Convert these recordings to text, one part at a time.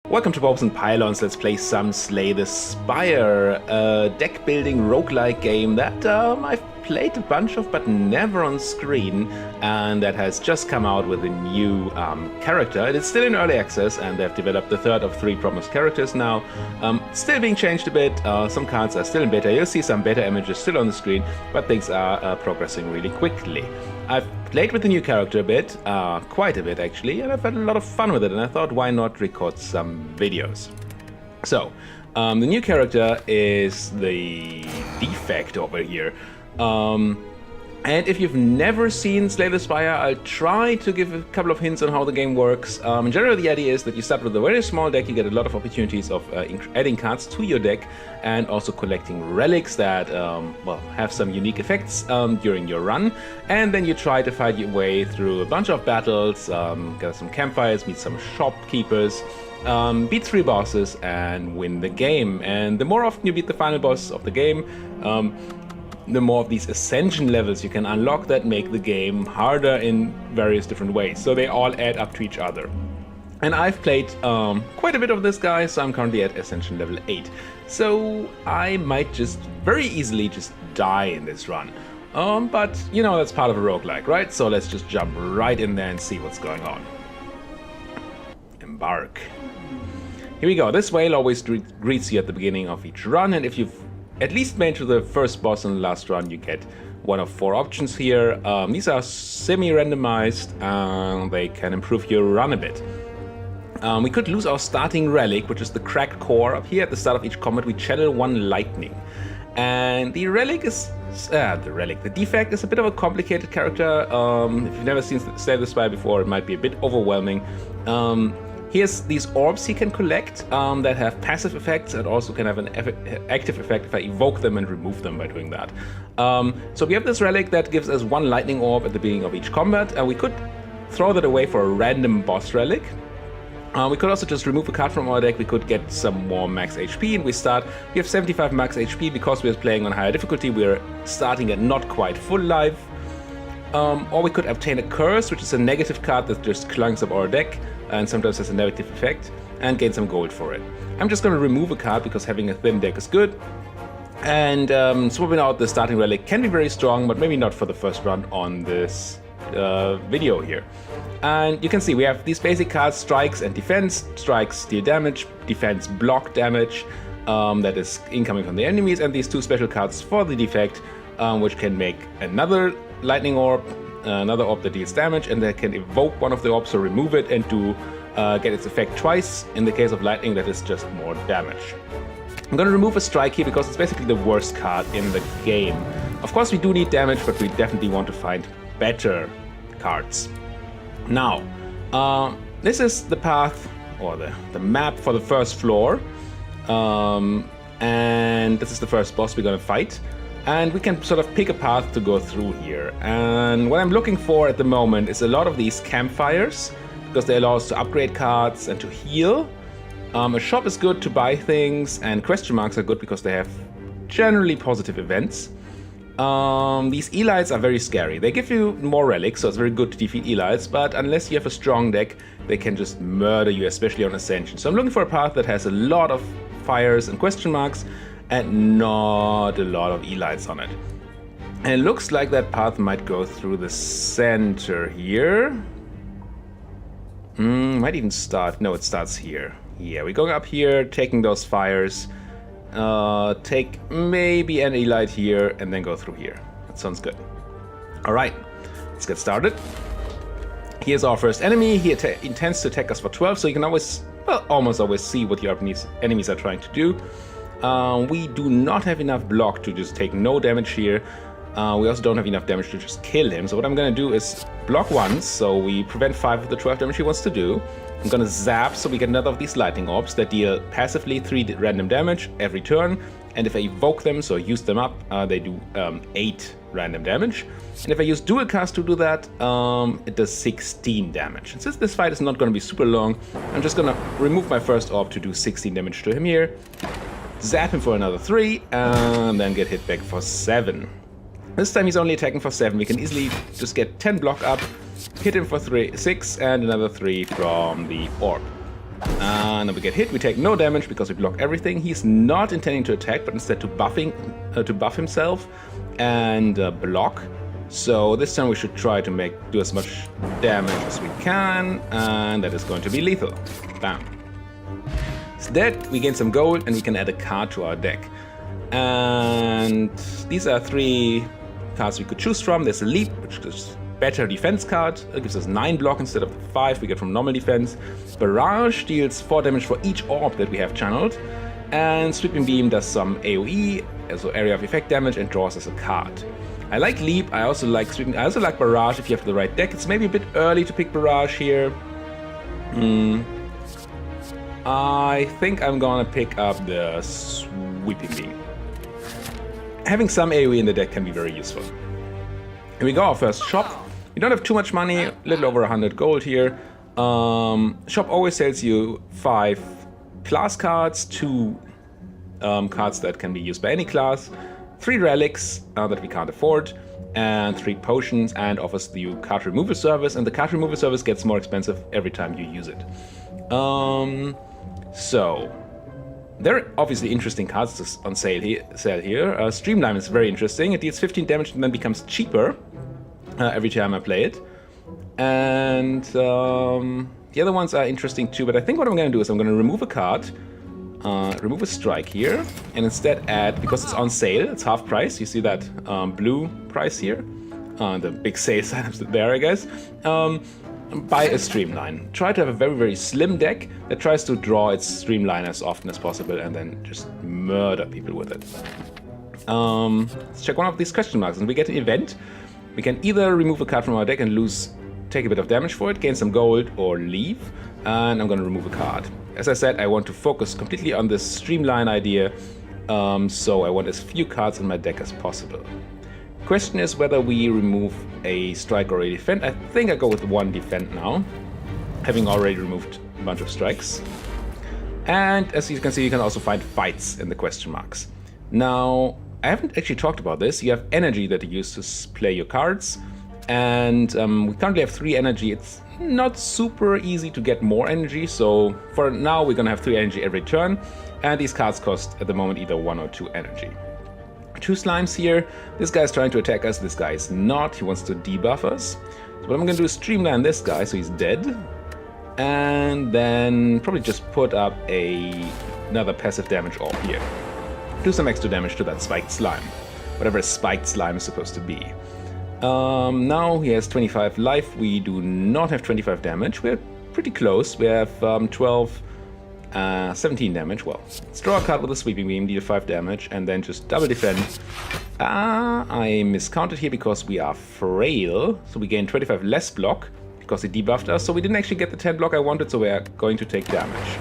Welcome to Bobs and Pylons. Let's play some Slay the Spire, a deck building roguelike game that I've played a bunch of but never on screen, and that has just come out with a new character. It is still in early access and they've developed the third of 3 promised characters now. Still being changed a bit, some cards are still in beta. You'll see some beta images still on the screen, but things are progressing really quickly. I've played with the new character a bit, quite a bit actually, and I've had a lot of fun with it, and I thought why not record some videos. So, the new character is the Defect over here. And if you've never seen Slay the Spire, I'll try to give a couple of hints on how the game works. In general, the idea is that you start with a very small deck. You get a lot of opportunities of adding cards to your deck and also collecting relics that well, have some unique effects during your run. And then you try to fight your way through a bunch of battles, get some campfires, meet some shopkeepers, beat 3 bosses and win the game. And the more often you beat the final boss of the game, the more of these Ascension levels you can unlock that make the game harder in various different ways. So they all add up to each other. And I've played quite a bit of this guy, so I'm currently at Ascension level 8. So I might just very easily just die in this run. But you know, that's part of a roguelike, right? So let's just jump right in there and see what's going on. Embark. Here we go. This whale always greets you at the beginning of each run, and if you've at least made to the first boss in the last run, you get one of 4 options here. These are semi-randomized, and they can improve your run a bit. We could lose our starting relic, which is the cracked core. Up here at the start of each combat, we channel 1 lightning. And the relic is... the Defect is a bit of a complicated character. If you've never seen Slay the Spire before, it might be a bit overwhelming. Here's these orbs he can collect that have passive effects and also can have an active effect if I evoke them and remove them by doing that. So we have this relic that gives us 1 lightning orb at the beginning of each combat, and we could throw that away for a random boss relic. We could also just remove a card from our deck. We could get some more max HP, and we have 75 max HP because we're playing on higher difficulty. We're starting at not quite full life. Or we could obtain a curse, which is a negative card that just clunks up our deck and sometimes has a negative effect, and gain some gold for it. I'm just going to remove a card because having a thin deck is good. And swapping out the starting relic can be very strong, but maybe not for the first run on this video here. And you can see we have these basic cards: strikes and defense. Strikes deal damage, defense block damage that is incoming from the enemies, and these 2 special cards for the Defect, which can make another lightning orb, another orb that deals damage, and they can evoke one of the orbs or remove it and to get its effect twice. In the case of lightning, that is just more damage. I'm going to remove a strike here because it's basically the worst card in the game. Of course we do need damage, but we definitely want to find better cards. Now, this is the path, or the map for the first floor, and this is the first boss we're going to fight. And we can sort of pick a path to go through here. And what I'm looking for at the moment is a lot of these campfires, because they allow us to upgrade cards and to heal. A shop is good to buy things, and question marks are good because they have generally positive events. These elites are very scary. They give you more relics, so it's very good to defeat elites, but unless you have a strong deck, they can just murder you, especially on Ascension. So I'm looking for a path that has a lot of fires and question marks, and not a lot of elites on it. And it looks like that path might go through the center here. Might even start... No, it starts here. Yeah, we're going up here, taking those fires. Take maybe an elite here, and then go through here. That sounds good. Alright, let's get started. Here's our first enemy. He intends to attack us for 12, so you can always, well, almost always see what your enemies are trying to do. We do not have enough block to just take no damage here. We also don't have enough damage to just kill him. So what I'm going to do is block once, so we prevent 5 of the 12 damage he wants to do. I'm going to zap, so we get another of these lightning orbs that deal passively 3 random damage every turn. And if I evoke them, so use them up, they do 8 random damage. And if I use dual cast to do that, it does 16 damage. And since this fight is not going to be super long, I'm just going to remove my first orb to do 16 damage to him here. Zap him for another 3, and then get hit back for 7. This time he's only attacking for 7. We can easily just get 10 block up, hit him for 6, and another 3 from the orb. And we get hit, we take no damage because we block everything. He's not intending to attack, but instead to buff himself and block. So this time we should try to do as much damage as we can, and that is going to be lethal. Bam. It's dead, we gain some gold, and we can add a card to our deck. And these are 3 cards we could choose from. There's a Leap, which is better defense card. It gives us 9 block instead of the 5 we get from normal defense. Barrage deals 4 damage for each orb that we have channeled. And Sweeping Beam does some AoE, also area of effect damage, and draws us a card. I like Leap, I also like Sweeping, I also like Barrage if you have the right deck. It's maybe a bit early to pick Barrage here. I think I'm gonna pick up the Sweeping Beam. Having some AoE in the deck can be very useful. Here we go, our first shop. We don't have too much money, a little over 100 gold here. Shop always sells you 5 class cards, 2 cards that can be used by any class, 3 relics that we can't afford, and 3 potions, and offers you card removal service, and the card removal service gets more expensive every time you use it. So there are obviously interesting cards on sale here. Streamline is very interesting. It deals 15 damage and then becomes cheaper every time I play it. And the other ones are interesting too, but I think what I'm going to do is I'm going to remove a card, remove a strike here, and instead add, because it's on sale, it's half price. You see that blue price here? The big sale sign there, I guess. Buy a Streamline. Try to have a very, very slim deck that tries to draw its Streamline as often as possible and then just murder people with it. Let's check one of these question marks, and we get an event. We can either remove a card from our deck and take a bit of damage for it, gain some gold, or leave. And I'm going to remove a card. As I said, I want to focus completely on this Streamline idea, so I want as few cards in my deck as possible. Question is whether we remove a strike or a defend. I think I go with 1 defend now, having already removed a bunch of strikes. And as you can see, you can also find fights in the question marks. Now, I haven't actually talked about this. You have energy that you use to play your cards, and we currently have 3 energy. It's not super easy to get more energy, so for now we're gonna have 3 energy every turn, and these cards cost at the moment either 1 or 2 energy. 2 slimes here. This guy is trying to attack us, this guy is not. He wants to debuff us. So what I'm gonna do is Streamline this guy so he's dead, and then probably just put up another passive damage orb here. Do some extra damage to that spiked slime, whatever a spiked slime is supposed to be. Now he has 25 life. We do not have 25 damage. We're pretty close. We have 17 damage. Well, let's draw a card with a Sweeping Beam, deal 5 damage, and then just double defend. I miscounted here because we are frail, so we gain 25 less block because he debuffed us, so we didn't actually get the 10 block I wanted, so we are going to take damage,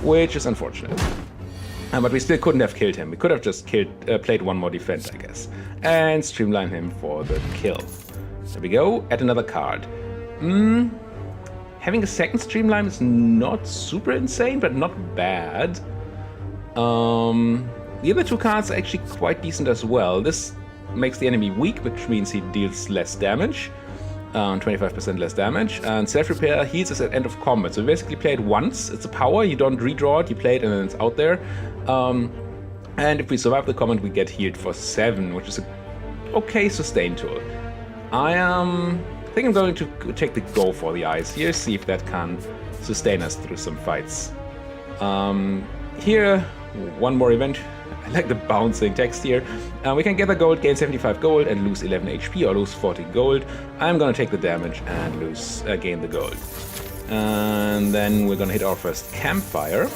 which is unfortunate. But we still couldn't have killed him. We could have just played 1 more defense, I guess, and Streamline him for the kill. There we go. Add another card. Having a second Streamline is not super insane, but not bad. The other 2 cards are actually quite decent as well. This makes the enemy weak, which means he deals less damage. 25% less damage. And Self-Repair heals us at end of combat. So we basically play it once. It's a power. You don't redraw it. You play it and then it's out there. And if we survive the combat, we get healed for 7, which is a okay sustain tool. I think I'm going to take the Go for the Eyes here, see if that can sustain us through some fights. Here, 1 more event. I like the bouncing text here. We can gather gold, gain 75 gold, and lose 11 HP or lose 40 gold. I'm gonna take the damage and gain the gold. And then we're gonna hit our first campfire.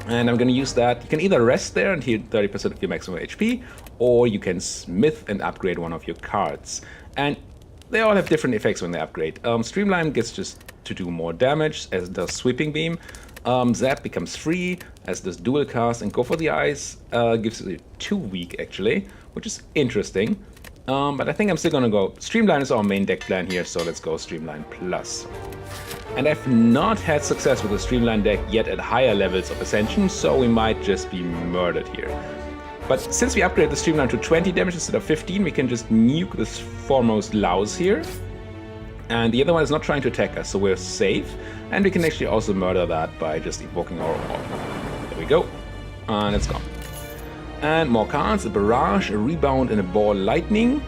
And I'm gonna use that. You can either rest there and heal 30% of your maximum HP, or you can smith and upgrade one of your cards. And they all have different effects when they upgrade. Streamline gets just to do more damage, as does Sweeping Beam. Zap becomes free, as does Dual Cast, and Go for the Eyes gives it 2 weak actually, which is interesting. But I think I'm still gonna go. Streamline is our main deck plan here, so let's go Streamline Plus. And I've not had success with the Streamline deck yet at higher levels of Ascension, so we might just be murdered here. But since we upgrade the Streamline to 20 damage instead of 15, we can just nuke this foremost louse here. And the other one is not trying to attack us, so we're safe. And we can actually also murder that by just evoking our orb. There we go. And it's gone. And more cards, a barrage, a rebound, and a ball lightning.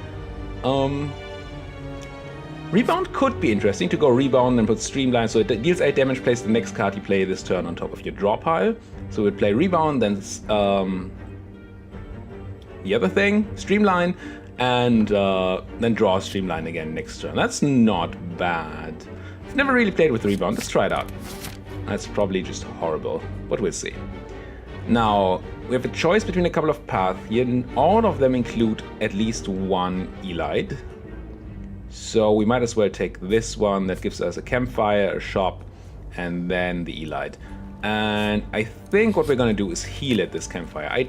Rebound could be interesting, to go rebound and put streamline, so it deals 8 damage, place the next card you play this turn on top of your draw pile. So we'd play rebound, then the other thing, streamline, and then draw streamline again next turn. That's not bad. I've never really played with rebound, let's try it out. That's probably just horrible, but we'll see. Now, we have a choice between a couple of paths here, and all of them include at least one elite. So we might as well take this one that gives us a campfire, a shop, and then the elite. And I think what we're going to do is heal at this campfire. I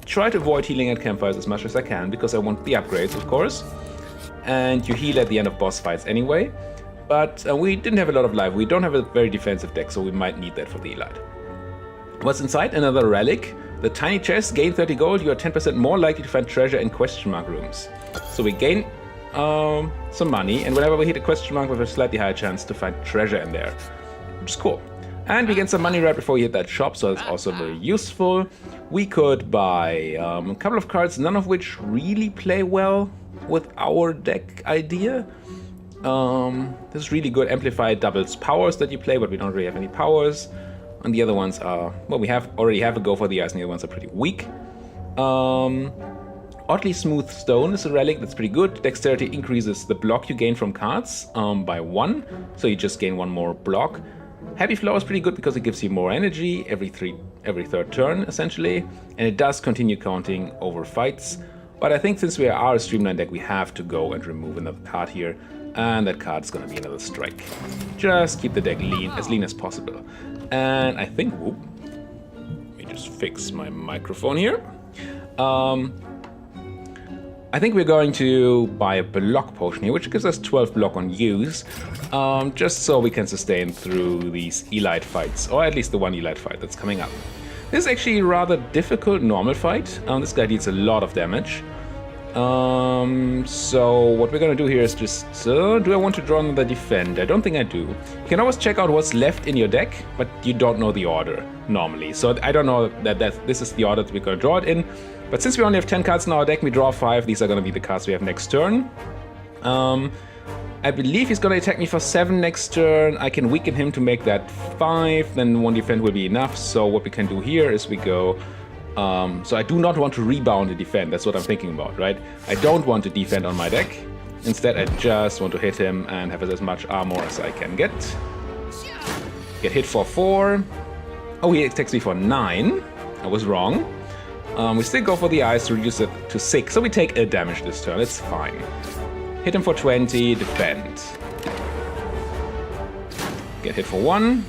try to avoid healing at campfires as much as I can because I want the upgrades, of course. And you heal at the end of boss fights anyway. But we didn't have a lot of life. We don't have a very defensive deck, so we might need that for the elite. What's inside? Another relic. The tiny chest, gain 30 gold. You are 10% more likely to find treasure in question mark rooms. So we gain some money, and whenever we hit a question mark, we have a slightly higher chance to find treasure in there, which is cool. And we get some money right before we hit that shop, so that's also very useful. We could buy a couple of cards, none of which really play well with our deck idea. This is really good. Amplify doubles powers that you play, but we don't really have any powers. And the other ones are, well, we already have a go for the eyes, and the other ones are pretty weak. Oddly Smooth Stone is a relic that's pretty good. Dexterity increases the block you gain from cards by 1, so you just gain 1 more block. Happy Flow is pretty good because it gives you more energy every third turn, essentially, and it does continue counting over fights. But I think since we are a streamline deck, we have to go and remove another card here, and that card is going to be another strike. Just keep the deck as lean as possible. And I think, whoop, let me just fix my microphone here. I think we're going to buy a block potion here, which gives us 12 block on use, just so we can sustain through these elite fights, or at least the one elite fight that's coming up. This is actually a rather difficult normal fight. This guy deals a lot of damage. So what we're going to do here is just, do I want to draw another Defend? I don't think I do. You can always check out what's left in your deck, but you don't know the order normally. So I don't know that this is the order that we're going to draw it in. But since we only have 10 cards in our deck, we draw 5. These are going to be the cards we have next turn. I believe he's going to attack me for 7 next turn. I can weaken him to make that 5. Then 1 defend will be enough. So what we can do here is we go... so I do not want to rebound and defend. That's what I'm thinking about, right? I don't want to defend on my deck. Instead, I just want to hit him and have as much armor as I can get. Get hit for 4. Oh, he attacks me for 9. I was wrong. We still go for the eyes to reduce it to 6, so we take a damage this turn, it's fine. Hit him for 20, defend. Get hit for 1.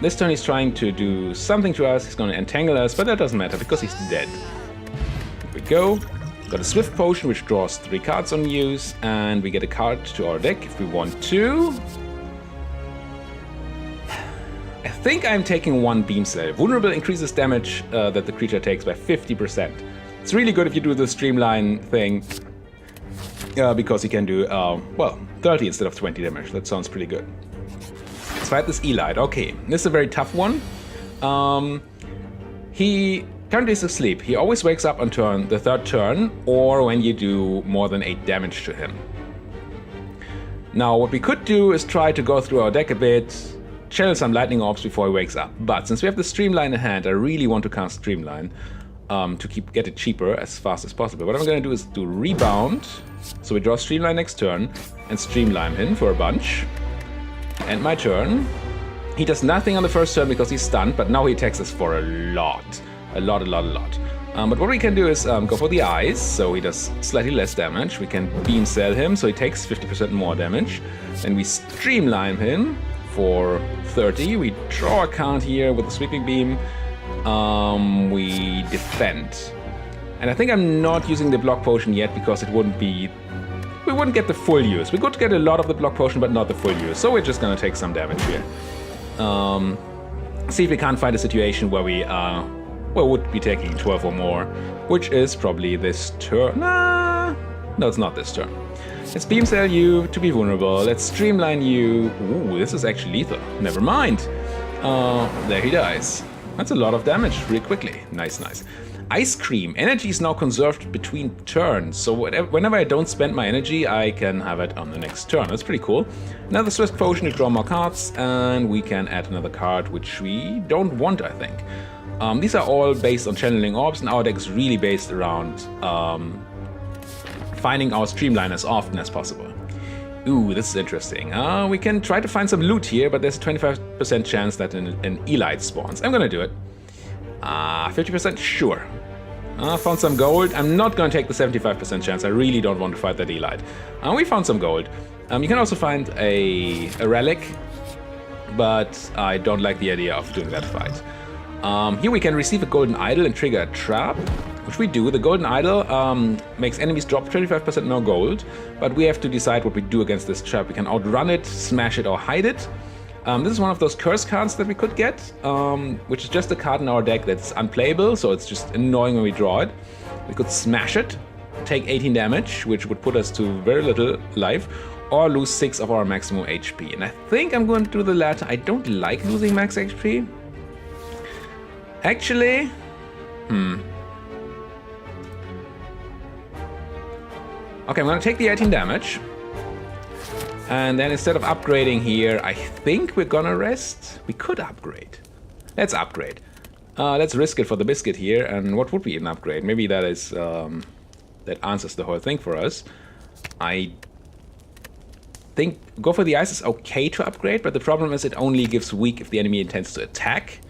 This turn he's trying to do something to us, he's going to entangle us, but that doesn't matter because he's dead. Here we go. Got a Swift Potion which draws 3 cards on use, and we get a card to our deck if we want to. I think I'm taking 1 Beam Cell. Vulnerable increases damage that the creature takes by 50%. It's really good if you do the streamline thing, because you can do, well, 30 instead of 20 damage. That sounds pretty good. Let's fight this elite. Okay, this is a very tough one. He currently is asleep. He always wakes up on the 3rd turn, or when you do more than 8 damage to him. Now, what we could do is try to go through our deck a bit, channel some lightning orbs before he wakes up. But since we have the Streamline in hand, I really want to cast Streamline to get it cheaper as fast as possible. What I'm going to do is do Rebound. So we draw Streamline next turn and Streamline him for a bunch. End my turn. He does nothing on the 1st turn because he's stunned, but now he attacks us for a lot. A lot. But what we can do is go for the eyes, so he does slightly less damage. We can Beam Cell him, so he takes 50% more damage. Then we Streamline him for 30. We draw a card here with a Sweeping Beam. We defend. And I think I'm not using the Block Potion yet because it wouldn't be... We wouldn't get the full use. We could get a lot of the Block Potion, but not the full use. So we're just gonna take some damage here. See if we can't find a situation where we would be taking 12 or more, which is probably this turn. Nah, no, it's not this turn. Let's beam cell you to be vulnerable. Let's streamline you. Ooh, this is actually lethal. Never mind. There he dies. That's a lot of damage really quickly. Nice, nice. Ice cream. Energy is now conserved between turns. So whenever I don't spend my energy, I can have it on the next turn. That's pretty cool. Another Swift Potion to draw more cards. And we can add another card, which we don't want, I think. These are all based on channeling orbs, and our deck is really based around finding our streamline as often as possible. Ooh, this is interesting. We can try to find some loot here, but there's a 25% chance that an elite spawns. I'm gonna do it. 50%? Sure. Found some gold. I'm not gonna take the 75% chance. I really don't want to fight that elite. We found some gold. You can also find a relic, but I don't like the idea of doing that fight. Here we can receive a golden idol and trigger a trap, which we do. The golden idol makes enemies drop 25% more gold, but we have to decide what we do against this trap. We can outrun it, smash it, or hide it. This is one of those curse cards that we could get, which is just a card in our deck that's unplayable, so it's just annoying when we draw it. We could smash it, take 18 damage, which would put us to very little life, or lose 6 of our maximum HP. And I think I'm going to do the latter. I don't like losing max HP. Actually, Okay, I'm gonna take the 18 damage. And then instead of upgrading here, I think we're gonna rest. We could upgrade. Let's upgrade. Let's risk it for the biscuit here. And what would be an upgrade? Maybe that is that answers the whole thing for us. I think Go for the Ice is okay to upgrade, but the problem is it only gives weak if the enemy intends to attack.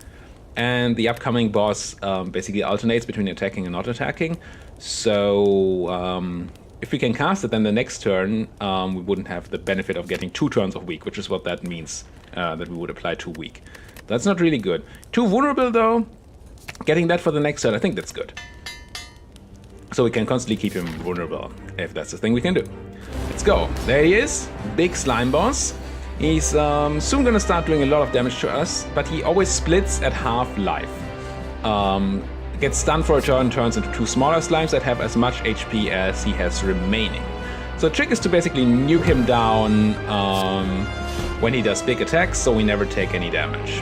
And the upcoming boss basically alternates between attacking and not attacking. So if we can cast it, then the next turn we wouldn't have the benefit of getting 2 turns of weak, which is what that means, that we would apply 2 weak. That's not really good. 2 vulnerable though, getting that for the next turn, I think that's good. So we can constantly keep him vulnerable, if that's the thing we can do. Let's go. There he is, big slime boss. He's soon gonna start doing a lot of damage to us, but he always splits at half life. Gets stunned for a turn, turns into 2 smaller slimes that have as much HP as he has remaining. So the trick is to basically nuke him down when he does big attacks, so we never take any damage.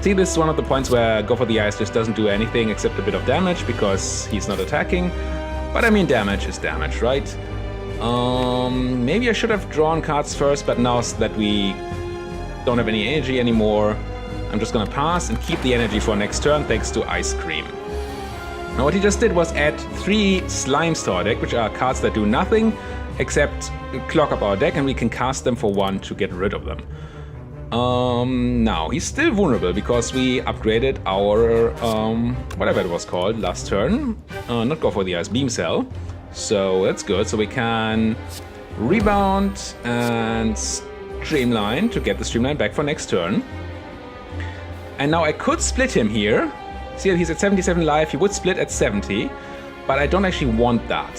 See, this is one of the points where Go for the Ice just doesn't do anything except a bit of damage because he's not attacking. But I mean, damage is damage, right? Maybe I should have drawn cards first, but now that we don't have any energy anymore, I'm just gonna pass and keep the energy for next turn thanks to Ice Cream. Now what he just did was add 3 slimes to our deck, which are cards that do nothing except clog up our deck, and we can cast them for 1 to get rid of them. Now he's still vulnerable because we upgraded our whatever it was called last turn. Not Go for the Ice, Beam Cell. So that's good. So we can rebound and streamline to get the streamline back for next turn. And now I could split him here. See that he's at 77 life, he would split at 70, but I don't actually want that,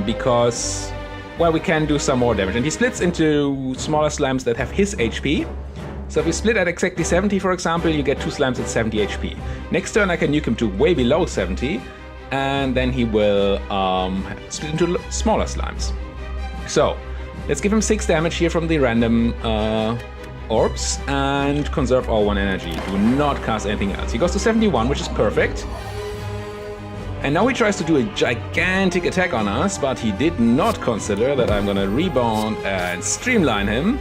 because, well, we can do some more damage. And he splits into smaller slimes that have his HP. So if we split at exactly 70, for example, you get 2 slimes at 70 HP. Next turn I can nuke him to way below 70, and then he will split into smaller slimes. So, let's give him 6 damage here from the random orbs and conserve our 1 energy. Do not cast anything else. He goes to 71, which is perfect. And now he tries to do a gigantic attack on us, but he did not consider that I'm gonna rebound and streamline him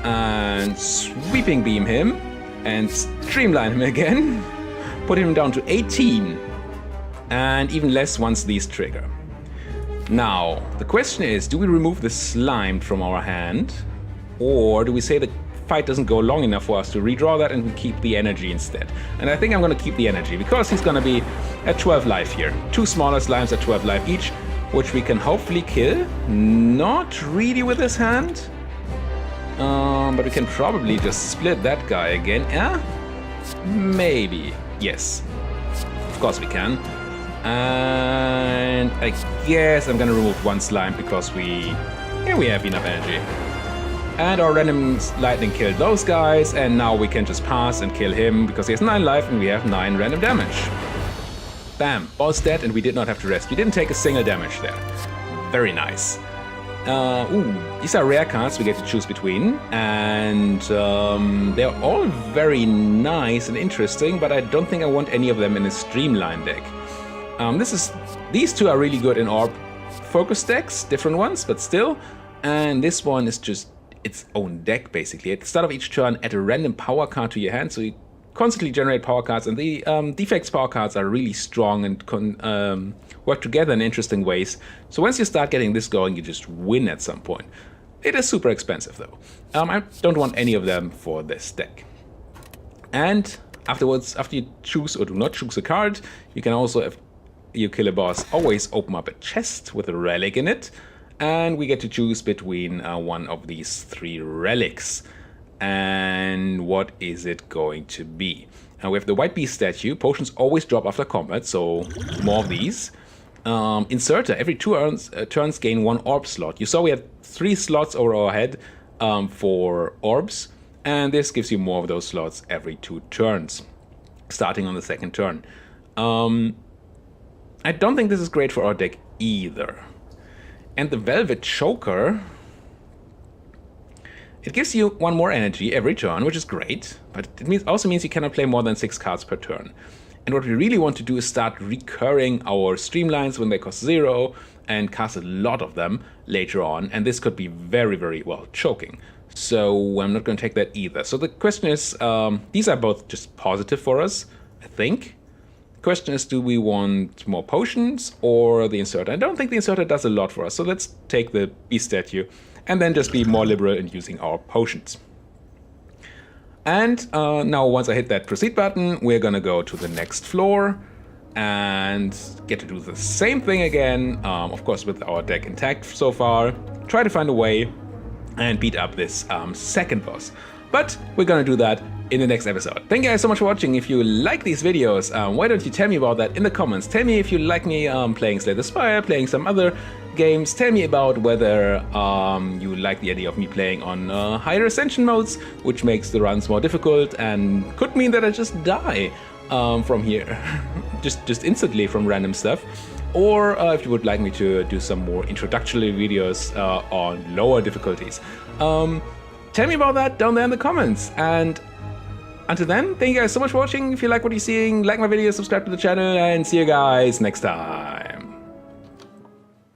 and sweeping beam him and streamline him again, put him down to 18 and even less once these trigger. Now, the question is, do we remove the slime from our hand, or do we say the fight doesn't go long enough for us to redraw that and we keep the energy instead? And I think I'm gonna keep the energy because he's gonna be at 12 life here. 2 smaller slimes at 12 life each, which we can hopefully kill. Not really with his hand, but we can probably just split that guy again. Yeah? Maybe. Yes. Of course we can. And I guess I'm gonna remove 1 slime because we have enough energy. And our random lightning killed those guys, and now we can just pass and kill him because he has 9 life and we have 9 random damage. Bam, boss dead, and we did not have to rest. We didn't take a single damage there. Very nice. These are rare cards we get to choose between, and they're all very nice and interesting, but I don't think I want any of them in a streamline deck. These two are really good in orb focus decks, different ones, but still. And this one is just its own deck, basically. At the start of each turn, add a random power card to your hand, so you constantly generate power cards, and the Defect's power cards are really strong and work together in interesting ways. So once you start getting this going, you just win at some point. It is super expensive, though. I don't want any of them for this deck. And afterwards, after you choose or do not choose a card, you can also, if you kill a boss, always open up a chest with a relic in it. And we get to choose between one of these 3 relics. And what is it going to be? We have the White Beast statue. Potions always drop after combat, so more of these. Inserter. Every 2 turns gain 1 orb slot. You saw we had 3 slots over our head for orbs. And this gives you more of those slots every 2 turns, starting on the 2nd turn. I don't think this is great for our deck either. And the Velvet Choker, it gives you 1 more energy every turn, which is great, but it also means you cannot play more than 6 cards per turn. And what we really want to do is start recurring our streamlines when they cost 0 and cast a lot of them later on, and this could be very, very, well, choking. So I'm not going to take that either. So the question is, these are both just positive for us, I think. The question is, do we want more potions or the inserter? I don't think the inserter does a lot for us, so let's take the beast statue and then just be more liberal in using our potions. And now once I hit that proceed button, we're gonna go to the next floor and get to do the same thing again, of course with our deck intact so far. Try to find a way and beat up this second boss. But we're gonna do that in the next episode. Thank you guys so much for watching. If you like these videos, why don't you tell me about that in the comments? Tell me if you like me playing Slay the Spire, playing some other games. Tell me about whether you like the idea of me playing on higher Ascension modes, which makes the runs more difficult and could mean that I just die from here, just instantly from random stuff. Or if you would like me to do some more introductory videos on lower difficulties. Tell me about that down there in the comments. And until then, thank you guys so much for watching. If you like what you're seeing, like my videos, subscribe to the channel, and see you guys next time.